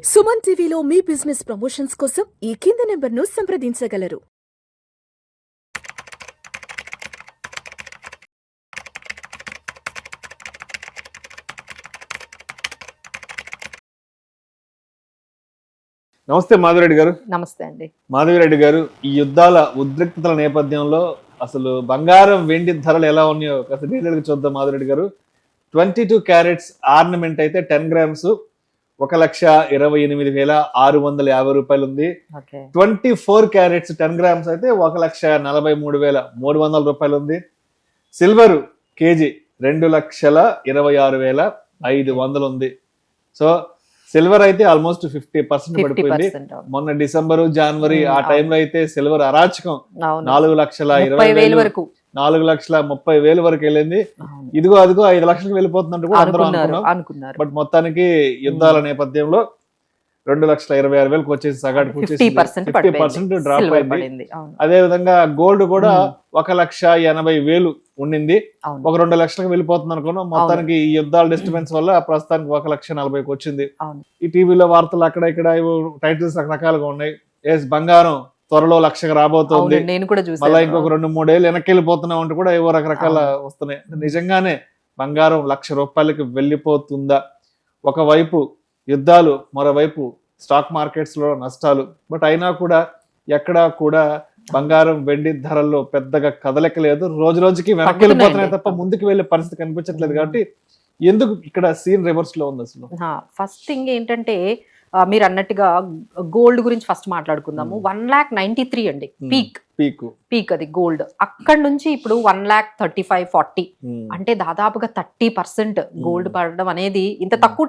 సుమన్ టీవీలో మీ business promotions కోసం ఈ కింది నెంబర్ను సంప్రదించగలరు. నమస్తే మాధవిరెడ్డి గారు. నమస్తే అండి. మాధవిరెడ్డి గారు, ఈ యుద్ధాల ఉద్రిక్తతల నేపథ్యంలో అసలు బంగారం వెండి ధరలు ఎలా ఉన్నాయో కాస్త డీటెయిల్గా చూద్దాం. మాధవిరెడ్డి గారు, 22 క్యారెట్స్ ఆర్నమెంట్ అయితే 10 గ్రామ్స్ 1,28,650 రూపాయలు ఉంది. 24 క్యారెట్స్ 10 గ్రామ్స్ అయితే 1,43,300 రూపాయలు ఉంది. సిల్వర్ కేజీ 2,26,500 ఉంది. సో సిల్వర్ అయితే ఆల్మోస్ట్ 50% పడిపోయింది. మొన్న డిసెంబర్ జనవరి ఆ టైంలో అయితే సిల్వర్ అరాచకం 4,20,000 వరకు 4,30,000 వరకు వెళ్ళింది. ఇదిగో అదిగో 5 లక్షలకు వెళ్ళిపోతున్నట్టు కూడా అందరూ అనుకున్నారు. బట్ మొత్తానికి యుద్ధాల నేపథ్యంలో 2,26,000 వచ్చేసి సగానికి 50% డ్రాప్ అయింది. అదే విధంగా గోల్డ్ కూడా 1,80,000 ఉండింది. ఒక 2 లక్షలకు వెళ్ళిపోతుంది అనుకున్నాం. మొత్తానికి ఈ యుద్ధాల డిస్టర్బెన్స్ వల్ల ప్రస్తుతానికి 1,40,000 వచ్చింది. ఈ టీవీలో వార్తలు అక్కడ ఇక్కడ టైటిల్స్ రకరకాలుగా ఉన్నాయి. బంగారం త్వరలో 1,00,000 రాబోతోంది, మళ్ళీ ఇంకొక 2-3 ఏళ్ళు వెనక్కి వెళ్ళిపోతున్నాం అంటూ కూడా ఏవో రకరకాల వస్తున్నాయి. నిజంగానే బంగారం 1,00,000 రూపాయలకి వెళ్ళిపోతుందా? ఒకవైపు యుద్ధాలు, మరోవైపు స్టాక్ మార్కెట్స్ లో నష్టాలు. బట్ అయినా కూడా ఎక్కడా కూడా బంగారం వెండి ధరల్లో పెద్దగా కదలిక లేదు. రోజు రోజుకి వెనక్కి వెళ్ళిపోతున్నాయి తప్ప ముందుకు వెళ్ళే పరిస్థితి కనిపించట్లేదు. కాబట్టి ఎందుకు ఇక్కడ సీన్ రివర్స్ లో ఉంది అసలు? ఫస్ట్ థింగ్ ఏంటంటే మీరు అన్నట్టుగా గోల్డ్ గురించి ఫస్ట్ మాట్లాడుకుందాము. 1,93,000 అండి పీక్ అది గోల్డ్. అక్కడ నుంచి ఇప్పుడు 1,35,40 అంటే దాదాపుగా 30% గోల్డ్ పడడం అనేది ఇంత తక్కువ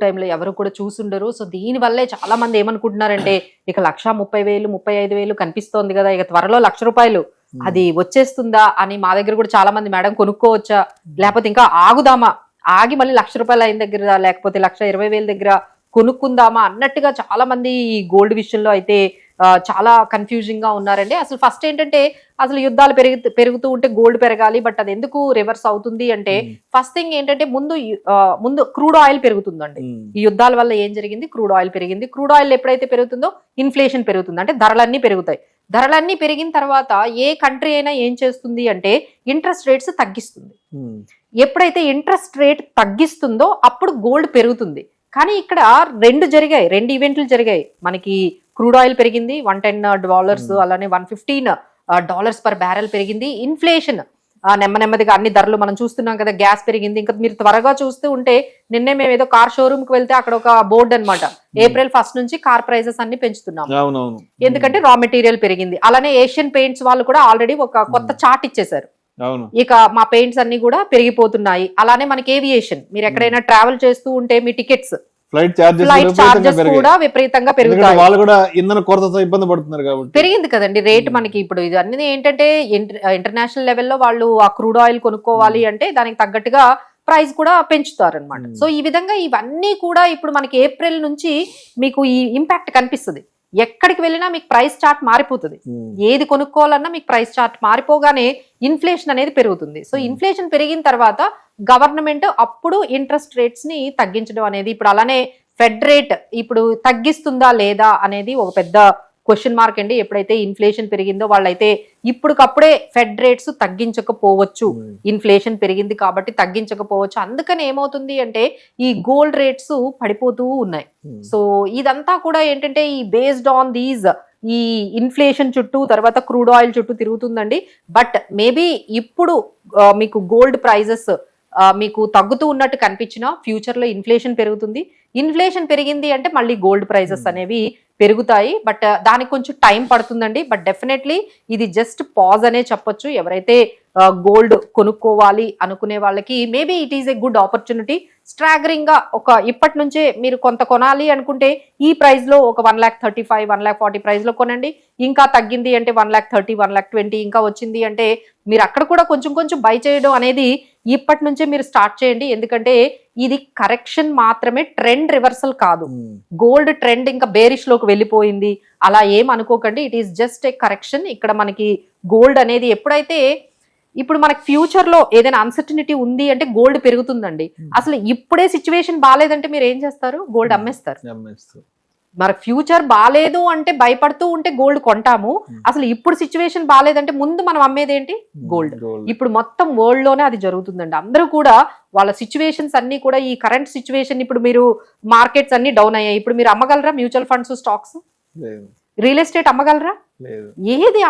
టైంలో ఎవరు కూడా చూసుండరు. సో దీని వల్లే చాలా మంది ఏమనుకుంటున్నారంటే ఇక 1,30,000 35,000 కనిపిస్తోంది కదా, ఇక త్వరలో 1,00,000 రూపాయలు అది వచ్చేస్తుందా అని మా దగ్గర కూడా చాలా మంది మేడం కొనుక్కోవచ్చా, లేకపోతే ఇంకా ఆగుదామా, ఆగి మళ్ళీ 1,00,000 రూపాయలు అయిన దగ్గర లేకపోతే 1,20,000 దగ్గర కొనుక్కుందామా అన్నట్టుగా చాలా మంది ఈ గోల్డ్ విషయంలో అయితే చాలా కన్ఫ్యూజింగ్ గా ఉన్నారండి. అసలు ఫస్ట్ ఏంటంటే అసలు యుద్ధాలు పెరుగుతూ ఉంటే గోల్డ్ పెరగాలి, బట్ అది ఎందుకు రివర్స్ అవుతుంది అంటే ఫస్ట్ థింగ్ ఏంటంటే ముందు క్రూడ్ ఆయిల్ పెరుగుతుందండి. ఈ యుద్ధాల వల్ల ఏం జరిగింది? క్రూడ్ ఆయిల్ పెరిగింది. క్రూడ్ ఆయిల్ ఎప్పుడైతే పెరుగుతుందో ఇన్ఫ్లేషన్ పెరుగుతుంది, అంటే ధరలన్నీ పెరుగుతాయి. ధరలన్నీ పెరిగిన తర్వాత ఏ కంట్రీ అయినా ఏం చేస్తుంది అంటే ఇంట్రెస్ట్ రేట్స్ తగ్గిస్తుంది. ఎప్పుడైతే ఇంట్రెస్ట్ రేట్ తగ్గిస్తుందో అప్పుడు గోల్డ్ పెరుగుతుంది. కానీ ఇక్కడ రెండు ఈవెంట్లు జరిగాయి. మనకి క్రూడ్ ఆయిల్ పెరిగింది $110, అలానే $115 పర్ బ్యారెల్ పెరిగింది. ఇన్ఫ్లేషన్ నెమ్మదిగా అన్ని ధరలు మనం చూస్తున్నాం కదా, గ్యాస్ పెరిగింది. ఇంకా మీరు త్వరగా చూస్తూ ఉంటే నిన్నే మేము ఏదో కార్ షోరూమ్ కి వెళ్తే అక్కడ ఒక బోర్డు అనమాట, April 1 నుంచి కార్ ప్రైజెస్ అన్ని పెంచుతున్నాం, ఎందుకంటే రా మెటీరియల్ పెరిగింది. అలానే ఏషియన్ పెయింట్స్ వాళ్ళు కూడా ఆల్రెడీ ఒక కొత్త చార్ట్ ఇచ్చేసారు, ఇక మా పెయింట్స్ అన్ని కూడా పెరిగిపోతున్నాయి. అలానే మనకి ఏవియేషన్, మీరు ఎక్కడైనా ట్రావెల్ చేస్తూ ఉంటే మీ టికెట్స్ ఫ్లైట్ చార్జెస్ కూడా విపరీతంగా పెరుగుతాయి. వాళ్ళు కూడా ఇంధన కొరతతో ఇబ్బంది పడుతున్నారు కాబట్టి పెరిగింది కదండి రేట్. మనకి ఇప్పుడు ఇది అన్ని ఏంటంటే ఇంటర్నేషనల్ లెవెల్లో వాళ్ళు ఆ క్రూడ్ ఆయిల్ కొనుక్కోవాలి అంటే దానికి తగ్గట్టుగా ప్రైస్ కూడా పెంచుతారు అనమాట. సో ఈ విధంగా ఇవన్నీ కూడా ఇప్పుడు మనకి ఏప్రిల్ నుంచి మీకు ఈ ఇంపాక్ట్ కనిపిస్తుంది. ఎక్కడికి వెళ్ళినా మీకు ప్రైస్ చార్ట్ మారిపోతుంది. ఏది కొనుక్కోవాలన్నా మీకు ప్రైస్ చార్ట్ మారిపోగానే ఇన్ఫ్లేషన్ అనేది పెరుగుతుంది. సో ఇన్ఫ్లేషన్ పెరిగిన తర్వాత గవర్నమెంట్ అప్పుడు ఇంట్రెస్ట్ రేట్స్ ని తగ్గించడం అనేది, ఇప్పుడు అలానే ఫెడ్ రేట్ ఇప్పుడు తగ్గిస్తుందా లేదా అనేది ఒక పెద్ద క్వశ్చన్ మార్క్ అండి. ఎప్పుడైతే ఇన్ఫ్లేషన్ పెరిగిందో వాళ్ళైతే ఇప్పటికప్పుడే ఫెడ్ రేట్స్ తగ్గించకపోవచ్చు, ఇన్ఫ్లేషన్ పెరిగింది కాబట్టి తగ్గించకపోవచ్చు. అందుకని ఏమవుతుంది అంటే ఈ గోల్డ్ రేట్స్ పడిపోతూ ఉన్నాయి. సో ఇదంతా కూడా ఏంటంటే ఈ బేస్డ్ ఆన్ దీస్ ఈ ఇన్ఫ్లేషన్ చుట్టూ, తర్వాత క్రూడ్ ఆయిల్ చుట్టూ తిరుగుతుందండి. బట్ మేబీ ఇప్పుడు మీకు గోల్డ్ ప్రైజెస్ మీకు తగ్గుతూ ఉన్నట్టు కనిపించినా ఫ్యూచర్ లో ఇన్ఫ్లేషన్ పెరుగుతుంది. ఇన్ఫ్లేషన్ పెరిగింది అంటే మళ్ళీ గోల్డ్ ప్రైజెస్ అనేవి పెరుగుతాయి. బట్ దానికి కొంచెం టైం పడుతుందండి. బట్ డెఫినెట్లీ ఇది జస్ట్ పాజ్ అనే చెప్పొచ్చు. ఎవరైతే గోల్డ్ కొనుక్కోవాలి అనుకునే వాళ్ళకి maybe it is a good opportunity. Staggering గా ఇప్పటి నుంచే మీరు కొంత కొనాలి అనుకుంటే ఈ ప్రైస్ లో ఒక 1,35,000 1,40,000 ప్రైస్ లో కొనండి. ఇంకా తగ్గింది అంటే 1,30,000 1,20,000 ఇంకా వచ్చింది అంటే మీరు అక్కడ కూడా కొంచెం బై చేయడం అనేది ఇప్పటి నుంచే మీరు స్టార్ట్ చేయండి. ఎందుకంటే ఇది కరెక్షన్ మాత్రమే, ట్రెండ్ రివర్సల్ కాదు. గోల్డ్ ట్రెండ్ ఇంకా బేరిష్ లోకి వెళ్ళిపోయింది అలా ఏం అనుకోకండి. It is just a correction. ఇక్కడ మనకి గోల్డ్ అనేది ఎప్పుడైతే ఇప్పుడు మనకి ఫ్యూచర్ లో ఏదైనా అన్సర్టనిటీ ఉంది అంటే గోల్డ్ పెరుగుతుందండి. అసలు ఇప్పుడే సిచ్యువేషన్ బాగాలేదంటే మీరు ఏం చేస్తారు? గోల్డ్ అమ్మేస్తారు. మరి ఫ్యూచర్ బాగాలేదు అంటే భయపడుతూ ఉంటే గోల్డ్ కొంటాము. అసలు ఇప్పుడు సిచ్యువేషన్ బాగాలేదంటే ముందు మనం అమ్మేది ఏంటి? గోల్డ్. ఇప్పుడు మొత్తం వరల్డ్ లోనే అది జరుగుతుందండి. అందరూ కూడా వాళ్ళ సిచ్యువేషన్స్ అన్ని కూడా ఈ కరెంట్ సిచ్యువేషన్, ఇప్పుడు మీరు మార్కెట్స్ అన్ని డౌన్ అయ్యాయి, ఇప్పుడు మీరు అమ్మగలరా mutual funds, stocks, real estate అమ్మగలరా? ఏది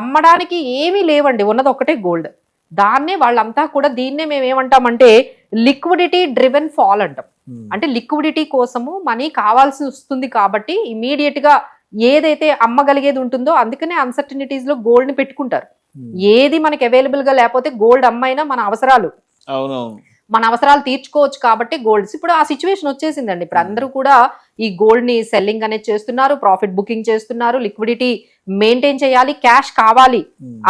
అమ్మడానికి ఏమీ లేవండి. ఉన్నది ఒకటే గోల్డ్. దాన్నే వాళ్ళంతా కూడా దీన్నే మేము ఏమంటామంటే లిక్విడిటీ డ్రివెన్ ఫాల్ అంటాం. అంటే లిక్విడిటీ కోసము మనీ కావాల్సి వస్తుంది కాబట్టి ఇమీడియట్ గా ఏదైతే అమ్మగలిగేది ఉంటుందో అందుకనే అన్సర్టనిటీస్ లో గోల్డ్ ని పెట్టుకుంటారు. ఏది మనకి అవైలబుల్ గా లేకపోతే గోల్డ్ అమ్మైనా మన అవసరాలు తీర్చుకోవచ్చు కాబట్టి గోల్డ్స్. ఇప్పుడు ఆ సిచ్యువేషన్ వచ్చేసిందండి. ఇప్పుడు అందరూ కూడా ఈ గోల్డ్ ని సెల్లింగ్ అనేది చేస్తున్నారు, ప్రాఫిట్ బుకింగ్ చేస్తున్నారు, లిక్విడిటీ మెయింటైన్ చేయాలి, క్యాష్ కావాలి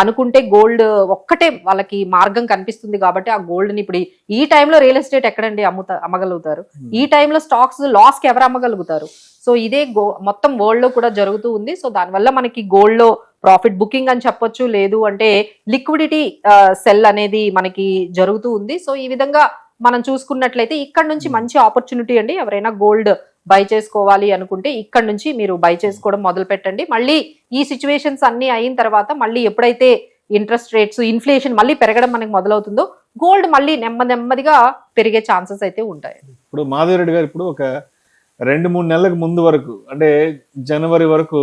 అనుకుంటే గోల్డ్ ఒక్కటే వాళ్ళకి మార్గం కనిపిస్తుంది కాబట్టి ఆ గోల్డ్ ని ఇప్పుడు ఈ టైంలో రియల్ ఎస్టేట్ ఎక్కడండి అమ్మగలుగుతారు? ఈ టైంలో స్టాక్స్ లాస్ కి ఎవరు అమ్మగలుగుతారు? సో ఇదే మొత్తం వరల్డ్ లో కూడా జరుగుతూ ఉంది. సో దానివల్ల మనకి గోల్డ్ లో ప్రాఫిట్ బుకింగ్ అని చెప్పొచ్చు, లేదు అంటే లిక్విడిటీ సెల్ అనేది మనకి జరుగుతూ ఉంది. సో ఈ విధంగా మనం చూసుకున్నట్లయితే ఇక్కడ నుంచి మంచి ఆపర్చునిటీ అండి. ఎవరైనా గోల్డ్ బై చేసుకోవాలి అనుకుంటే ఇక్కడ నుంచి మీరు బై చేసుకోవడం మొదలు పెట్టండి. మళ్ళీ ఈ సిచ్యువేషన్స్ అన్ని అయిన తర్వాత మళ్ళీ ఎప్పుడైతే ఇంట్రెస్ట్ రేట్స్, ఇన్ఫ్లేషన్ మళ్ళీ పెరగడం మనకి మొదలవుతుందో గోల్డ్ మళ్ళీ నెమ్మదిగా పెరిగే ఛాన్సెస్ అయితే ఉంటాయి. ఇప్పుడు మాధవరెడ్డి గారు ఇప్పుడు ఒక 2-3 నెలలకు ముందు వరకు, అంటే జనవరి వరకు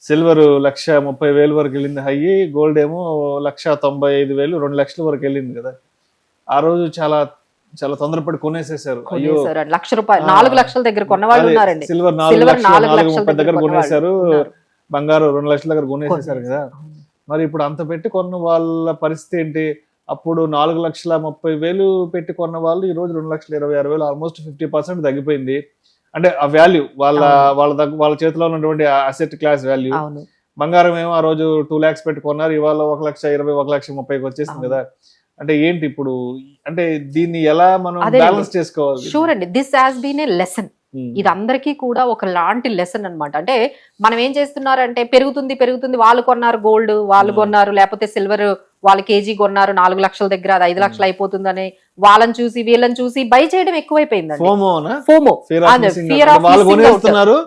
సిల్వర్ 1,30,000 వరకు వెళ్ళింది హై, గోల్డ్ ఏమో 1,95,000, 2 లక్షల వరకు వెళ్ళింది కదా. ఆ రోజు చాలా చాలా తొందరపడి కొనేసేసారు. ₹1,00,000 4 లక్షల దగ్గర కొన్న వాళ్ళు ఉన్నారండి. సిల్వర్ 4,30,000 దగ్గర కొనేసారు, బంగారు 2 లక్షల దగ్గర కొనేసేసారు కదా. మరి ఇప్పుడు అంత పెట్టి కొన్న వాళ్ళ పరిస్థితి ఏంటి? అప్పుడు 4,30,000 పెట్టి కొన్న వాళ్ళు ఈ రోజు 2,26,000, ఆల్మోస్ట్ 50% తగ్గిపోయింది. అంటే ఆ వాల్యూ వాళ్ళ చేతిలో ఉన్నటువంటి అసెట్ క్లాస్ వాల్యూ. బంగారం ఏమో ఆ రోజు 2 lakhs పెట్టి కొన్నారు, ఇవాళ 1,20,000, 1,30,000 వచ్చేసింది కదా. అంటే ఏంటి ఇప్పుడు, అంటే దీన్ని ఎలా మనం బ్యాలెన్స్ చేసుకోవాలి? షూర్ అండి, this has been a lesson. ఇది అందరికీ కూడా ఒక లాంటి లెసన్ అన్నమాట. అంటే మనం ఏం చేస్తున్నారంటే పెరుగుతుంది, వాళ్ళు కొన్నారు గోల్డ్, వాళ్ళు కొన్నారు, లేకపోతే సిల్వర్ వాళ్ళు కేజీ కొన్నారు 4 లక్షల దగ్గర, అది 5 లక్షలు అయిపోతుందని వాళ్ళని చూసి వీళ్ళని చూసి బై చేయడం ఎక్కువైపోయిందండి. ఫోమో,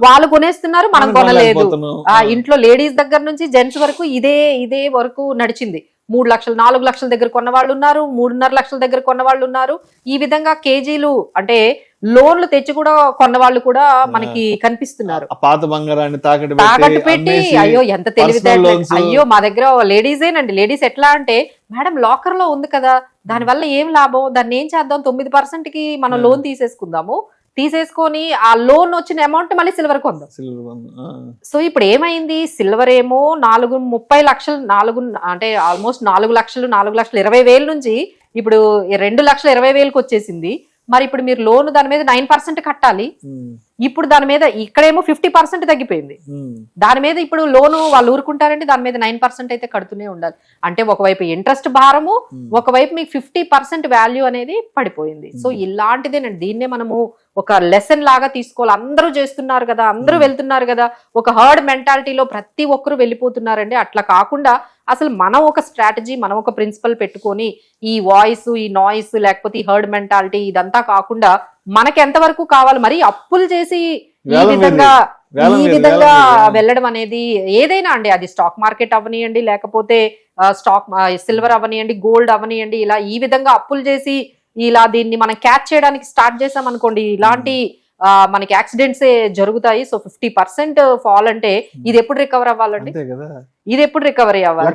వాళ్ళు కొనేస్తున్నారు, మనం కొనలేదు. ఆ ఇంట్లో లేడీస్ దగ్గర నుంచి జెంట్స్ వరకు ఇదే వరకు నడిచింది. 3 లక్షలు 4 లక్షల దగ్గర కొన్న వాళ్ళు ఉన్నారు, 3.5 లక్షల దగ్గర కొన్న వాళ్ళు ఉన్నారు. ఈ విధంగా కేజీలు అంటే లోన్లు తెచ్చి కూడా కొన్న వాళ్ళు కూడా మనకి కనిపిస్తున్నారు. పాత బంగారాన్ని తాకట్టు పెట్టి అయ్యో ఎంత తెలివితేటలు. అయ్యో మా దగ్గర లేడీసేనండి. లేడీస్ ఎట్లా అంటే, మేడం లాకర్ లో ఉంది కదా, దాని వల్ల ఏం లాభం, దాన్ని ఏం చేద్దాం, 9% కి మనం లోన్ తీసేసుకొని ఆ లోన్ వచ్చిన అమౌంట్ మళ్ళీ సిల్వర్ కొందాం. సో ఇప్పుడు ఏమైంది, సిల్వర్ ఏమో 30 లక్షలు, అంటే ఆల్మోస్ట్ 4 లక్షలు 4,20,000 నుంచి ఇప్పుడు 2,20,000కి వచ్చేసింది. మరి ఇప్పుడు మీరు లోన్ దాని మీద 9% కట్టాలి. ఇప్పుడు దాని మీద ఇక్కడేమో 50% తగ్గిపోయింది. దాని మీద ఇప్పుడు లోను వాళ్ళు ఊరుకుంటారండి, దాని మీద 9% అయితే కడుతూనే ఉండాలి. అంటే ఒకవైపు ఇంట్రెస్ట్ భారము, ఒకవైపు మీకు 50% వాల్యూ అనేది పడిపోయింది. సో ఇలాంటిదేనండి, దీన్నే మనము ఒక లెసన్ లాగా తీసుకోవాలి. అందరూ చేస్తున్నారు కదా, అందరూ వెళ్తున్నారు కదా, ఒక హర్డ్ మెంటాలిటీలో ప్రతి ఒక్కరు వెళ్ళిపోతున్నారండి. అట్లా కాకుండా అసలు మనం ఒక స్ట్రాటజీ, మనం ఒక ప్రిన్సిపల్ పెట్టుకొని ఈ వాయిస్, ఈ నాయిస్, లేకపోతే ఈ హర్డ్ మెంటాలిటీ ఇదంతా కాకుండా మనకి ఎంతవరకు కావాలి, మరి అప్పులు చేసి ఈ విధంగా వెళ్ళడం అనేది ఏదైనా అండి, అది స్టాక్ మార్కెట్ అవనియండి, లేకపోతే సిల్వర్ అవనియండి, గోల్డ్ అవనియండి, ఇలా ఈ విధంగా అప్పులు చేసి ఇలా దీన్ని మనం క్యాచ్ చేయడానికి స్టార్ట్ చేసాం అనుకోండి, ఇలాంటి మనకి యాక్సిడెంట్స్ జరుగుతాయి. సో 50% ఫాల్ అంటే ఇది ఎప్పుడు రికవర్ అవ్వాలండి? ఇది ఎప్పుడు రికవరీ అవ్వాలి?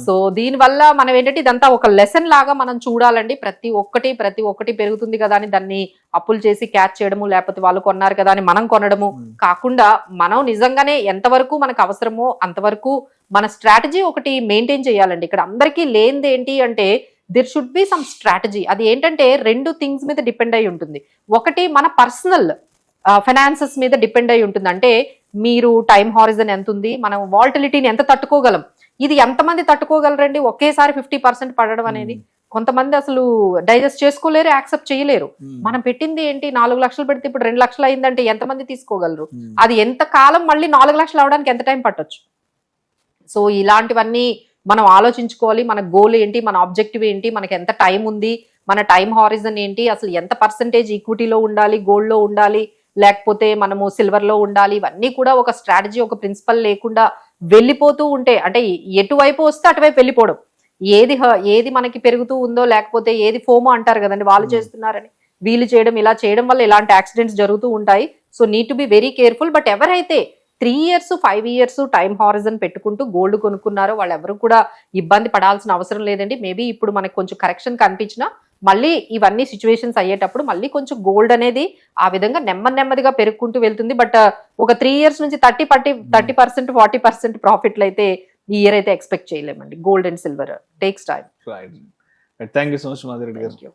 సో దీని వల్ల మనం ఏంటంటే ఇదంతా ఒక లెసన్ లాగా మనం చూడాలండి. ప్రతి ఒక్కటి పెరుగుతుంది కదా అని దాన్ని అప్పులు చేసి క్యాచ్ చేయడము, లేకపోతే వాళ్ళు కొన్నారు కదా అని మనం కొనడము కాకుండా, మనం నిజంగానే ఎంతవరకు మనకు అవసరమో అంతవరకు మన స్ట్రాటజీ ఒకటి మెయింటైన్ చేయాలండి. ఇక్కడ అందరికీ లేనిది ఏంటి అంటే, దిర్ షుడ్ బి సమ్ స్ట్రాటజీ. అది ఏంటంటే 2 థింగ్స్ మీద డిపెండ్ అయి ఉంటుంది. ఒకటి మన పర్సనల్ ఫైనాన్సెస్ మీద డిపెండ్ అయి ఉంటుంది. అంటే మీరు టైం హారిజన్ ఎంత ఉంది, మనం వాల్టిలిటీని ఎంత తట్టుకోగలం, ఇది ఎంతమంది తట్టుకోగలరండి ఒకేసారి 50% పడడం అనేది. కొంతమంది అసలు డైజెస్ట్ చేసుకోలేరు, యాక్సెప్ట్ చేయలేరు. మనం పెట్టింది ఏంటి 4 లక్షలు పెడితే ఇప్పుడు 2 లక్షలు అయిందంటే ఎంతమంది తీసుకోగలరు? అది ఎంత కాలం మళ్ళీ 4 లక్షలు అవడానికి ఎంత టైం పట్టొచ్చు? సో ఇలాంటివన్నీ మనం ఆలోచించుకోవాలి. మన గోల్ ఏంటి, మన ఆబ్జెక్టివ్ ఏంటి, మనకి ఎంత టైం ఉంది, మన టైం హారిజన్ ఏంటి, అసలు ఎంత పర్సంటేజ్ ఈక్విటీలో ఉండాలి, గోల్డ్ లో ఉండాలి, లేకపోతే మనము సిల్వర్ లో ఉండాలి, ఇవన్నీ కూడా ఒక స్ట్రాటజీ, ఒక ప్రిన్సిపల్ లేకుండా వెళ్ళిపోతూ ఉంటే, అంటే ఎటువైపు వస్తే అటువైపు వెళ్ళిపోవడం, ఏది మనకి పెరుగుతూ ఉందో, లేకపోతే ఏది ఫోమో అంటారు కదండి, వాళ్ళు చేస్తున్నారని వీళ్ళు చేయడం, ఇలా చేయడం వల్ల ఇలాంటి యాక్సిడెంట్స్ జరుగుతూ ఉంటాయి. So need to be very careful. But ఎవరైతే 3 years 5 years టైం హారిజన్ పెట్టుకుంటూ గోల్డ్ కొనుక్కున్నారో వాళ్ళు ఎవరు కూడా ఇబ్బంది పడాల్సిన అవసరం లేదండి. మేబీ ఇప్పుడు మనకు కొంచెం కరెక్షన్ కనిపించినా మళ్ళీ ఇవన్నీ సిచ్యువేషన్స్ అయ్యేటప్పుడు మళ్ళీ కొంచెం గోల్డ్ అనేది ఆ విధంగా నెమ్మదిగా పెరుగుకుంటూ వెళ్తుంది. బట్ ఒక 3 years నుంచి 30% 40% ప్రాఫిట్లు అయితే ఈ ఇయర్ అయితే ఎక్స్పెక్ట్ చేయలేమండి. Gold and silver takes time. Thank you so much Madhu Reddy గారు.